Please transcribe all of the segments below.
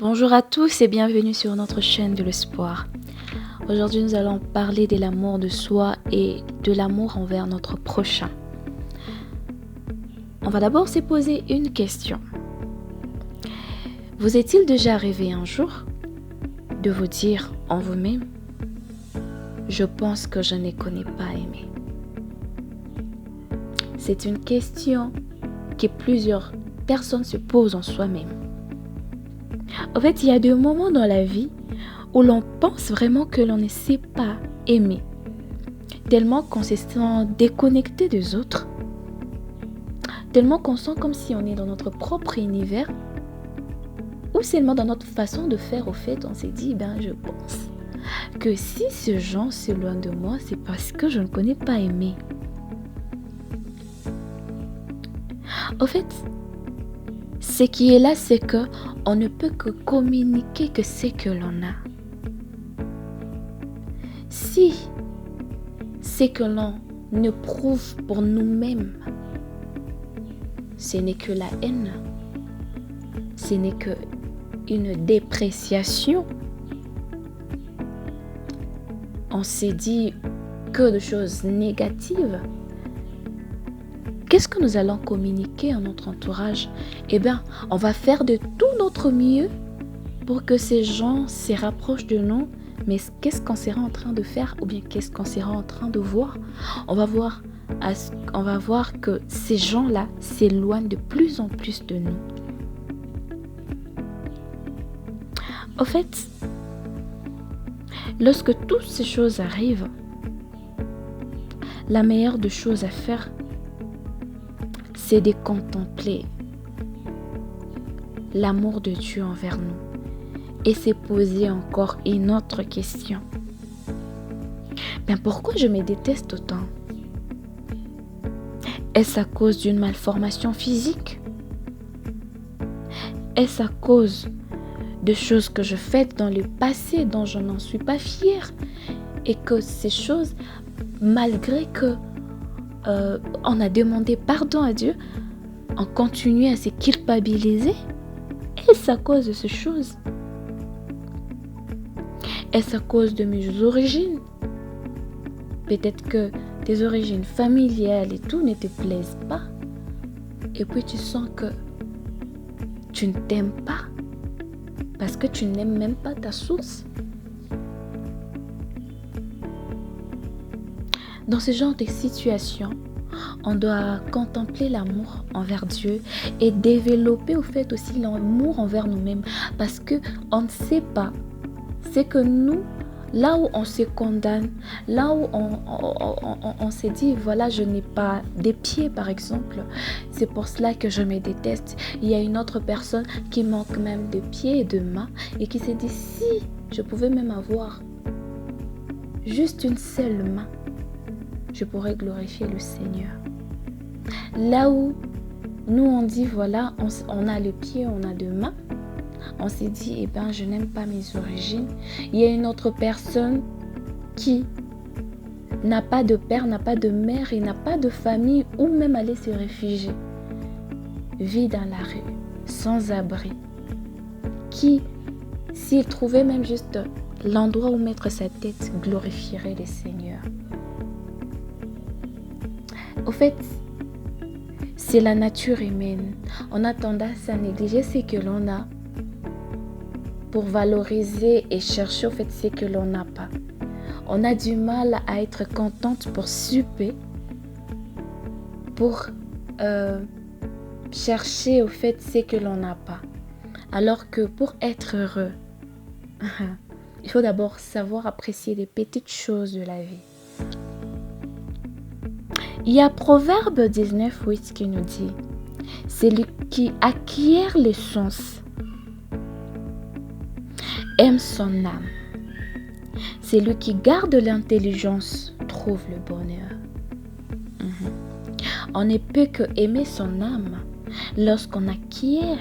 Bonjour à tous et bienvenue sur notre chaîne de l'espoir. Aujourd'hui, nous allons parler de l'amour de soi et de l'amour envers notre prochain. On va d'abord se poser une question. Vous est-il déjà arrivé un jour de vous dire en vous-même « Je pense que je ne connais pas aimé ». C'est une question que plusieurs personnes se posent en soi-même. En fait, il y a des moments dans la vie où l'on pense vraiment que l'on ne sait pas aimer, tellement qu'on se sent déconnecté des autres, tellement qu'on sent comme si on est dans notre propre univers, ou seulement dans notre façon de faire. Au fait, on s'est dit, je pense que si ce gens s'éloigne de moi, c'est parce que je ne connais pas aimer. Au fait, ce qui est là, c'est que on ne peut que communiquer que ce que l'on a. Si ce que l'on éprouve pour nous-mêmes, ce n'est que la haine, ce n'est que une dépréciation, on s'est dit que de choses négatives, qu'est-ce que nous allons communiquer à notre entourage? On va faire de tout notre mieux pour que ces gens se rapprochent de nous. Mais qu'est-ce qu'on sera en train de faire? Ou bien qu'est-ce qu'on sera en train de voir? On va voir que ces gens-là s'éloignent de plus en plus de nous. Au fait, lorsque toutes ces choses arrivent, la meilleure des choses à faire, c'est de contempler l'amour de Dieu envers nous et se poser encore une autre question. Pourquoi je me déteste autant? Est-ce à cause d'une malformation physique? Est-ce à cause de choses que je fais dans le passé dont je n'en suis pas fière? Et que ces choses, malgré que on a demandé pardon à Dieu, on continue à se culpabiliser? Est-ce à cause de ces choses? Est-ce à cause de mes origines? Peut-être que tes origines familiales et tout ne te plaisent pas. Et puis tu sens que tu ne t'aimes pas parce que tu n'aimes même pas ta source. Dans ce genre de situation, on doit contempler l'amour envers Dieu et développer au fait aussi l'amour envers nous-mêmes, parce que on ne sait pas, c'est que nous, là où on se condamne, là où on se dit voilà, je n'ai pas des pieds par exemple, c'est pour cela que je me déteste. Il y a une autre personne qui manque même de pieds et de mains et qui se dit si je pouvais même avoir juste une seule main, je pourrais glorifier le Seigneur. Là où nous on dit voilà, on a le pied, on a deux mains, on s'est dit je n'aime pas mes origines. Il y a une autre personne qui n'a pas de père, n'a pas de mère et n'a pas de famille où même aller se réfugier, vit dans la rue, sans abri, qui, s'il trouvait même juste l'endroit où mettre sa tête, glorifierait le Seigneur. Au fait, c'est la nature humaine. On a tendance à négliger ce que l'on a pour valoriser et chercher au fait ce que l'on n'a pas. On a du mal à être contente pour souper, pour chercher au fait ce que l'on n'a pas. Alors que pour être heureux, il faut d'abord savoir apprécier les petites choses de la vie. Il y a Proverbe 19:8 qui nous dit « Celui qui acquiert les sens aime son âme. Celui qui garde l'intelligence trouve le bonheur. » On ne peut que aimer son âme lorsqu'on acquiert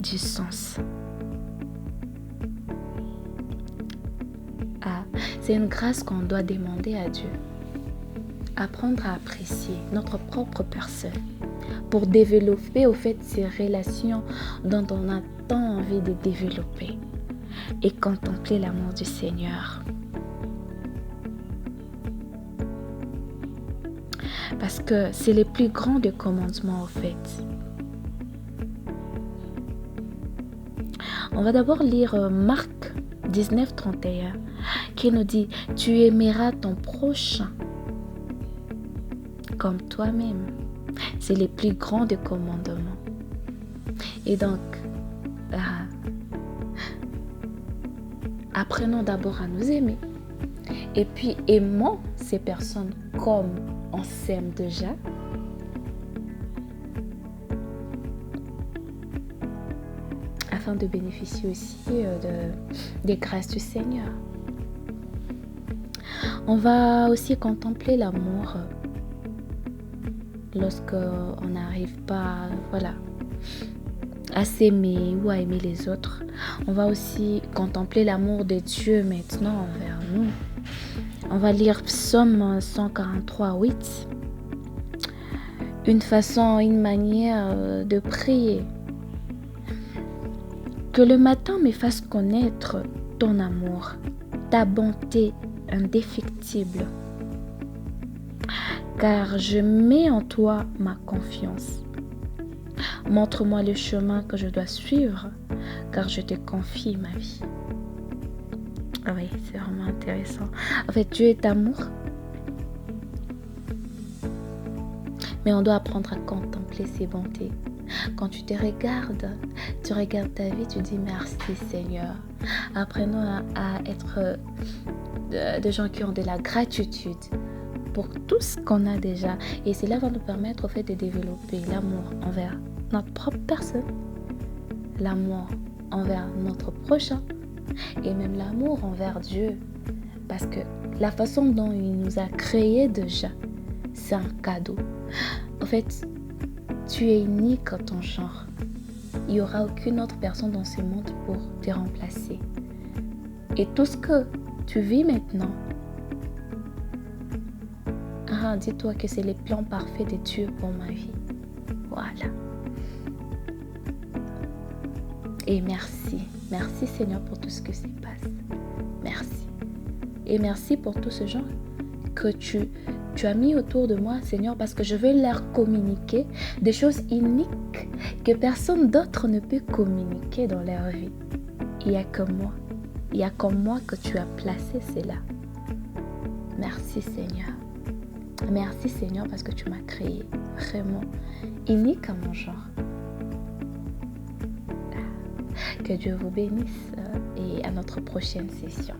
du sens. C'est une grâce qu'on doit demander à Dieu. Apprendre à apprécier notre propre personne pour développer au fait ces relations dont on a tant envie de développer et contempler l'amour du Seigneur. Parce que c'est les plus grands des commandements au fait. On va d'abord lire Marc 19, 31 qui nous dit « Tu aimeras ton prochain comme toi-même ». C'est les plus grands des commandements. Et donc, apprenons d'abord à nous aimer. Et puis, aimons ces personnes comme on s'aime déjà. Afin de bénéficier aussi des grâces du Seigneur. On va aussi contempler l'amour lorsqu'on n'arrive pas à s'aimer ou à aimer les autres. On va aussi contempler l'amour de Dieu maintenant envers nous. On va lire Psaume 143, 8. Une manière de prier. Que le matin me fasse connaître ton amour, ta bonté indéfectible. Car je mets en toi ma confiance. Montre-moi le chemin que je dois suivre, car je te confie ma vie. Oui, c'est vraiment intéressant. En fait, Dieu est amour. Mais on doit apprendre à contempler ses bontés. Quand tu te regardes, tu regardes ta vie, tu dis merci Seigneur. Apprenons à être des gens qui ont de la gratitude pour tout ce qu'on a déjà. Et cela va nous permettre au fait de développer l'amour envers notre propre personne, l'amour envers notre prochain et même l'amour envers Dieu. Parce que la façon dont il nous a créés déjà, c'est un cadeau. En fait, tu es unique en ton genre. Il n'y aura aucune autre personne dans ce monde pour te remplacer. Et tout ce que tu vis maintenant, dis-toi que c'est les plans parfaits de Dieu pour ma vie. Voilà. Et merci. Merci Seigneur pour tout ce que se passe. Merci. Et merci pour tous ces gens que tu as mis autour de moi, Seigneur, parce que je veux leur communiquer des choses uniques que personne d'autre ne peut communiquer dans leur vie. Il n'y a que moi. Il n'y a comme moi que tu as placé cela. Merci Seigneur. Merci Seigneur parce que tu m'as créé vraiment unique à mon genre. Que Dieu vous bénisse et à notre prochaine session.